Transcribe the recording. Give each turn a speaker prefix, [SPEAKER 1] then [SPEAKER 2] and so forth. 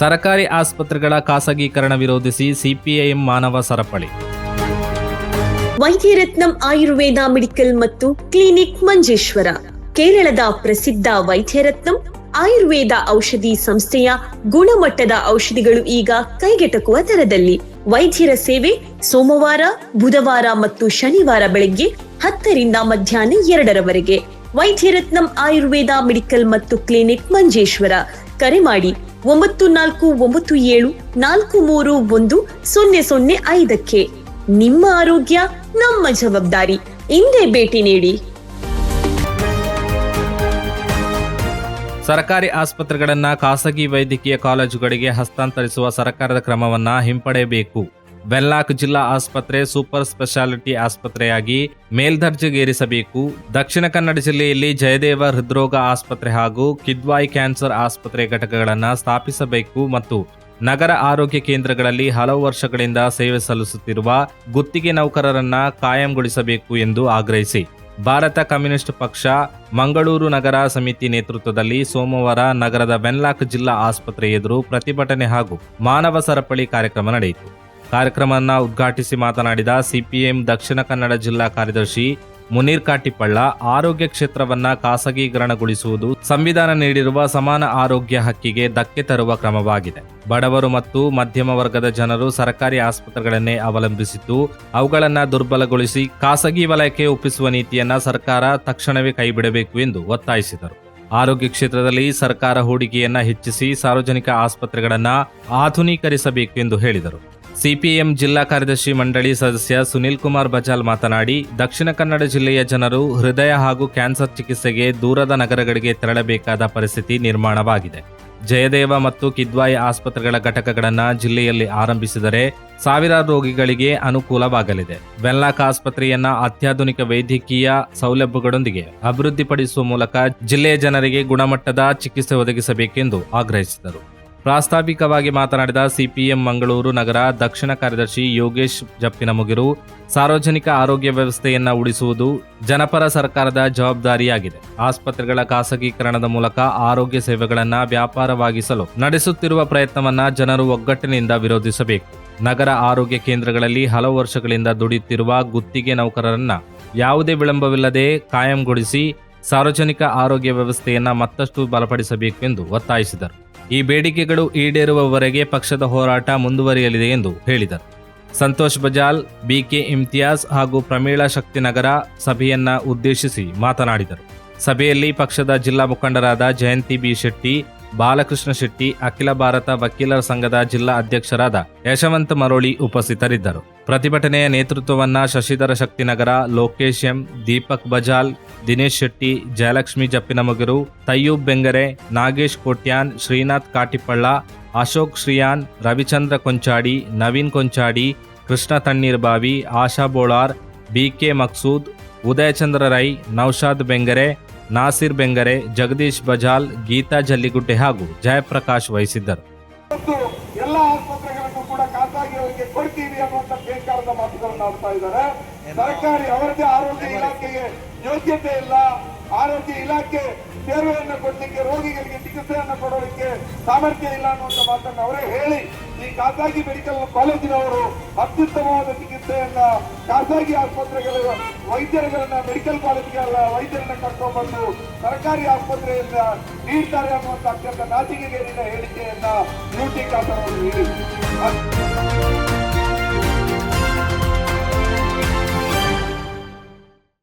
[SPEAKER 1] ಸರ್ಕಾರಿ ಆಸ್ಪತ್ರೆಗಳ ಖಾಸಗೀಕರಣ ವಿರೋಧಿಸಿ ಸಿಪಿಐಎಂ ಮಾನವ ಸರಪಳಿ.
[SPEAKER 2] ವೈದ್ಯರತ್ನಂ ಆಯುರ್ವೇದ ಮೆಡಿಕಲ್ ಮತ್ತು ಕ್ಲಿನಿಕ್ ಮಂಜೇಶ್ವರ. ಕೇರಳದ ಪ್ರಸಿದ್ಧ ವೈದ್ಯರತ್ನಂ ಆಯುರ್ವೇದ ಔಷಧಿ ಸಂಸ್ಥೆಯ ಗುಣಮಟ್ಟದ ಔಷಧಿಗಳು ಈಗ ಕೈಗೆಟಕುವ ದರದಲ್ಲಿ. ವೈದ್ಯರ ಸೇವೆ ಸೋಮವಾರ, ಬುಧವಾರ ಮತ್ತು ಶನಿವಾರ ಬೆಳಗ್ಗೆ 10ರಿಂದ ಮಧ್ಯಾಹ್ನ 2ರವರೆಗೆ. ವೈದ್ಯರತ್ನಂ ಆಯುರ್ವೇದ ಮೆಡಿಕಲ್ ಮತ್ತು ಕ್ಲಿನಿಕ್ ಮಂಜೇಶ್ವರ. ಕರೆ ಮಾಡಿ 9497431005. ನಿಮ್ಮ ಆರೋಗ್ಯ ನಮ್ಮ ಜವಾಬ್ದಾರಿ. ಇಂದೇ ಭೇಟಿ ನೀಡಿ.
[SPEAKER 1] ಸರ್ಕಾರಿ ಆಸ್ಪತ್ರೆಗಳನ್ನ ಖಾಸಗಿ ವೈದ್ಯಕೀಯ ಕಾಲೇಜುಗಳಿಗೆ ಹಸ್ತಾಂತರಿಸುವ ಸರ್ಕಾರದ ಕ್ರಮವನ್ನ ಹಿಂಪಡೆಯಬೇಕು. ವೆನ್ಲಾಕ್ ಜಿಲ್ಲಾ ಆಸ್ಪತ್ರೆ ಸೂಪರ್ ಸ್ಪೆಷಾಲಿಟಿ ಆಸ್ಪತ್ರೆಯಾಗಿ ಮೇಲ್ದರ್ಜೆಗೇರಿಸಬೇಕು. ದಕ್ಷಿಣ ಕನ್ನಡ ಜಿಲ್ಲೆಯಲ್ಲಿ ಜಯದೇವ ಹೃದ್ರೋಗ ಆಸ್ಪತ್ರೆ ಹಾಗೂ ಕಿದ್ವಾಯಿ ಕ್ಯಾನ್ಸರ್ ಆಸ್ಪತ್ರೆ ಘಟಕಗಳನ್ನು ಸ್ಥಾಪಿಸಬೇಕು ಮತ್ತು ನಗರ ಆರೋಗ್ಯ ಕೇಂದ್ರಗಳಲ್ಲಿ ಹಲವು ವರ್ಷಗಳಿಂದ ಸೇವೆ ಸಲ್ಲಿಸುತ್ತಿರುವ ಗುತ್ತಿಗೆ ನೌಕರರನ್ನ ಕಾಯಂಗೊಳಿಸಬೇಕು ಎಂದು ಆಗ್ರಹಿಸಿ ಭಾರತ ಕಮ್ಯುನಿಸ್ಟ್ ಪಕ್ಷ ಮಂಗಳೂರು ನಗರ ಸಮಿತಿ ನೇತೃತ್ವದಲ್ಲಿ ಸೋಮವಾರ ನಗರದ ವೆನ್ಲಾಕ್ ಜಿಲ್ಲಾ ಆಸ್ಪತ್ರೆ ಎದುರು ಪ್ರತಿಭಟನೆ ಹಾಗೂ ಮಾನವ ಸರಪಳಿ ಕಾರ್ಯಕ್ರಮ ನಡೆಯಿತು. ಕಾರ್ಯಕ್ರಮವನ್ನು ಉದ್ಘಾಟಿಸಿ ಮಾತನಾಡಿದ ಸಿಪಿಎಂ ದಕ್ಷಿಣ ಕನ್ನಡ ಜಿಲ್ಲಾ ಕಾರ್ಯದರ್ಶಿ ಮುನೀರ್ ಕಾಟಿಪಳ್ಳ, ಆರೋಗ್ಯ ಕ್ಷೇತ್ರವನ್ನ ಖಾಸಗೀಕರಣಗೊಳಿಸುವುದು ಸಂವಿಧಾನ ನೀಡಿರುವ ಸಮಾನ ಆರೋಗ್ಯ ಹಕ್ಕಿಗೆ ಧಕ್ಕೆ ತರುವ ಕ್ರಮವಾಗಿದೆ. ಬಡವರು ಮತ್ತು ಮಧ್ಯಮ ವರ್ಗದ ಜನರು ಸರ್ಕಾರಿ ಆಸ್ಪತ್ರೆಗಳನ್ನೇ ಅವಲಂಬಿಸಿದ್ದು ಅವುಗಳನ್ನು ದುರ್ಬಲಗೊಳಿಸಿ ಖಾಸಗಿ ವಲಯಕ್ಕೆ ಒಪ್ಪಿಸುವ ನೀತಿಯನ್ನ ಸರ್ಕಾರ ತಕ್ಷಣವೇ ಕೈಬಿಡಬೇಕು ಎಂದು ಒತ್ತಾಯಿಸಿದರು. ಆರೋಗ್ಯ ಕ್ಷೇತ್ರದಲ್ಲಿ ಸರ್ಕಾರ ಹೂಡಿಕೆಯನ್ನ ಹೆಚ್ಚಿಸಿ ಸಾರ್ವಜನಿಕ ಆಸ್ಪತ್ರೆಗಳನ್ನು ಆಧುನೀಕರಿಸಬೇಕು ಎಂದು ಹೇಳಿದರು. ಸಿಪಿಎಂ ಜಿಲ್ಲಾ ಕಾರ್ಯದರ್ಶಿ ಮಂಡಳಿ ಸದಸ್ಯ ಸುನಿಲ್ ಕುಮಾರ್ ಬಜಾಲ್ ಮಾತನಾಡಿ, ದಕ್ಷಿಣ ಕನ್ನಡ ಜಿಲ್ಲೆಯ ಜನರು ಹೃದಯ ಹಾಗೂ ಕ್ಯಾನ್ಸರ್ ಚಿಕಿತ್ಸೆಗೆ ದೂರದ ನಗರಗಳಿಗೆ ತೆರಳಬೇಕಾದ ಪರಿಸ್ಥಿತಿ ನಿರ್ಮಾಣವಾಗಿದೆ. ಜಯದೇವ ಮತ್ತು ಕಿದ್ವಾಯಿ ಆಸ್ಪತ್ರೆಗಳ ಘಟಕಗಳನ್ನು ಜಿಲ್ಲೆಯಲ್ಲಿ ಆರಂಭಿಸಿದರೆ ಸಾವಿರಾರು ರೋಗಿಗಳಿಗೆ ಅನುಕೂಲವಾಗಲಿದೆ. ವೆನ್ಲಾಕ್ ಆಸ್ಪತ್ರೆಯನ್ನ ಅತ್ಯಾಧುನಿಕ ವೈದ್ಯಕೀಯ ಸೌಲಭ್ಯಗಳೊಂದಿಗೆ ಅಭಿವೃದ್ಧಿಪಡಿಸುವ ಮೂಲಕ ಜಿಲ್ಲೆಯ ಜನರಿಗೆ ಗುಣಮಟ್ಟದ ಚಿಕಿತ್ಸೆ ಒದಗಿಸಬೇಕೆಂದು ಆಗ್ರಹಿಸಿದರು. ಪ್ರಾಸ್ತಾವಿಕವಾಗಿ ಮಾತನಾಡಿದ ಸಿಪಿಎಂ ಮಂಗಳೂರು ನಗರ ದಕ್ಷಿಣ ಕಾರ್ಯದರ್ಶಿ ಯೋಗೇಶ್ ಜಪ್ಪಿನಮುಗಿರು, ಸಾರ್ವಜನಿಕ ಆರೋಗ್ಯ ವ್ಯವಸ್ಥೆಯನ್ನ ಉಳಿಸುವುದು ಜನಪರ ಸರ್ಕಾರದ ಜವಾಬ್ದಾರಿಯಾಗಿದೆ. ಆಸ್ಪತ್ರೆಗಳ ಖಾಸಗೀಕರಣದ ಮೂಲಕ ಆರೋಗ್ಯ ಸೇವೆಗಳನ್ನು ವ್ಯಾಪಾರವಾಗಿಸಲು ನಡೆಸುತ್ತಿರುವ ಪ್ರಯತ್ನವನ್ನ ಜನರು ಒಗ್ಗಟ್ಟಿನಿಂದ ವಿರೋಧಿಸಬೇಕು. ನಗರ ಆರೋಗ್ಯ ಕೇಂದ್ರಗಳಲ್ಲಿ ಹಲವು ವರ್ಷಗಳಿಂದ ದುಡಿಯುತ್ತಿರುವ ಗುತ್ತಿಗೆ ನೌಕರರನ್ನ ಯಾವುದೇ ವಿಳಂಬವಿಲ್ಲದೆ ಕಾಯಂಗೊಳಿಸಿ ಸಾರ್ವಜನಿಕ ಆರೋಗ್ಯ ವ್ಯವಸ್ಥೆಯನ್ನ ಮತ್ತಷ್ಟು ಬಲಪಡಿಸಬೇಕು ಎಂದು ಒತ್ತಾಯಿಸಿದರು. ಈ ಬೇಡಿಕೆಗಳು ಈಡೇರುವವರೆಗೆ ಪಕ್ಷದ ಹೋರಾಟ ಮುಂದುವರಿಯಲಿದೆ ಎಂದು ಹೇಳಿದರು. ಸಂತೋಷ್ ಬಜಾಲ್, ಬಿಕೆ ಇಮ್ತಿಯಾಜ್ ಹಾಗೂ ಪ್ರಮೀಳಾ ಶಕ್ತಿನಗರ ಸಭೆಯನ್ನ ಉದ್ದೇಶಿಸಿ ಮಾತನಾಡಿದರು. ಸಭೆಯಲ್ಲಿ ಪಕ್ಷದ ಜಿಲ್ಲಾ ಮುಖಂಡರಾದ ಜಯಂತಿ ಬಿ ಶೆಟ್ಟಿ, ಬಾಲಕೃಷ್ಣ ಶೆಟ್ಟಿ, ಅಖಿಲ ಭಾರತ ವಕೀಲರ ಸಂಘದ ಜಿಲ್ಲಾ ಅಧ್ಯಕ್ಷರಾದ ಯಶವಂತ ಮರೋಳಿ ಉಪಸ್ಥಿತರಿದ್ದರು. ಪ್ರತಿಭಟನೆಯ ನೇತೃತ್ವವನ್ನ ಶಶಿಧರ ಶಕ್ತಿನಗರ, ಲೋಕೇಶ್ ಎಂ, ದೀಪಕ್ ಬಜಾಲ್, ದಿನೇಶ್ ಶೆಟ್ಟಿ, ಜಯಲಕ್ಷ್ಮಿ ಜಪ್ಪಿನಮುಗಿರು, ತಯ್ಯೂಬ್ ಬೆಂಗರೆ, ನಾಗೇಶ್ ಕೋಟ್ಯಾನ್, ಶ್ರೀನಾಥ್ ಕಾಟಿಪಳ್ಳ, ಅಶೋಕ್ ಶ್ರೀಯಾನ್, ರವಿಚಂದ್ರ ಕೊಂಚಾಡಿ, ನವೀನ್ ಕೊಂಚಾಡಿ, ಕೃಷ್ಣ ತಣ್ಣೀರ್ಬಾವಿ, ಆಶಾ ಬೋಳಾರ್, ಬಿಕೆ ಮಕ್ಸೂದ್, ಉದಯಚಂದ್ರ ರೈ, ನೌಶಾದ್ ಬೆಂಗರೆ, ನಾಸಿರ್ ಬೆಂಗರೆ, ಜಗದೀಶ್ ಬಜಾಲ್, ಗೀತಾ ಜಲ್ಲಿಗುಡ್ಡೆ ಹಾಗೂ ಜಯಪ್ರಕಾಶ್ ವಹಿಸಿದ್ದರು.
[SPEAKER 3] ಎಲ್ಲ ಆಸ್ಪತ್ರೆಗಳನ್ನು ಕೂಡ ಖಾಸಗಿಯವರಿಗೆ ಕೊಡ್ತೀವಿ ಅನ್ನುವಂತ ಬೇಕಾದ ಮಾತುಗಳನ್ನು ಆಡ್ತಾ ಇದ್ದಾರೆ. ಸರ್ಕಾರಿ ಅವರದೇ ಆರೋಗ್ಯ ಇಲಾಖೆಗೆ ಯೋಗ್ಯತೆ ಇಲ್ಲ. ಆರೋಗ್ಯ ಇಲಾಖೆ ಸೇವೆಯನ್ನು ಕೊಡಲಿಕ್ಕೆ, ರೋಗಿಗಳಿಗೆ ಚಿಕಿತ್ಸೆಯನ್ನು ಕೊಡೋದಕ್ಕೆ ಸಾಮರ್ಥ್ಯ ಇಲ್ಲ ಅನ್ನುವಂಥ ಮಾತನ್ನು ಅವರೇ ಹೇಳಿ, ಈ ಖಾಸಗಿ ಮೆಡಿಕಲ್ ಕಾಲೇಜಿನವರು ಅತ್ಯುತ್ತಮವಾದ ಚಿಕಿತ್ಸೆಯನ್ನ ಖಾಸಗಿ ಆಸ್ಪತ್ರೆಗಳ ವೈದ್ಯರುಗಳನ್ನ, ಮೆಡಿಕಲ್ ಕಾಲೇಜಿಗೆ ವೈದ್ಯರನ್ನ ಕರ್ಕೊಂಡ್ಬಂದು ಸರ್ಕಾರಿ ಆಸ್ಪತ್ರೆಯನ್ನ ನೀಡ್ತಾರೆ ಅನ್ನುವಂಥ ಅತ್ಯಂತ ನಾಚಿಕೆಗೇರಿನ ಹೇಳಿಕೆಯನ್ನ ಡ್ಯೂಟಿ ಖಾಸಗಿ ನೀಡಿ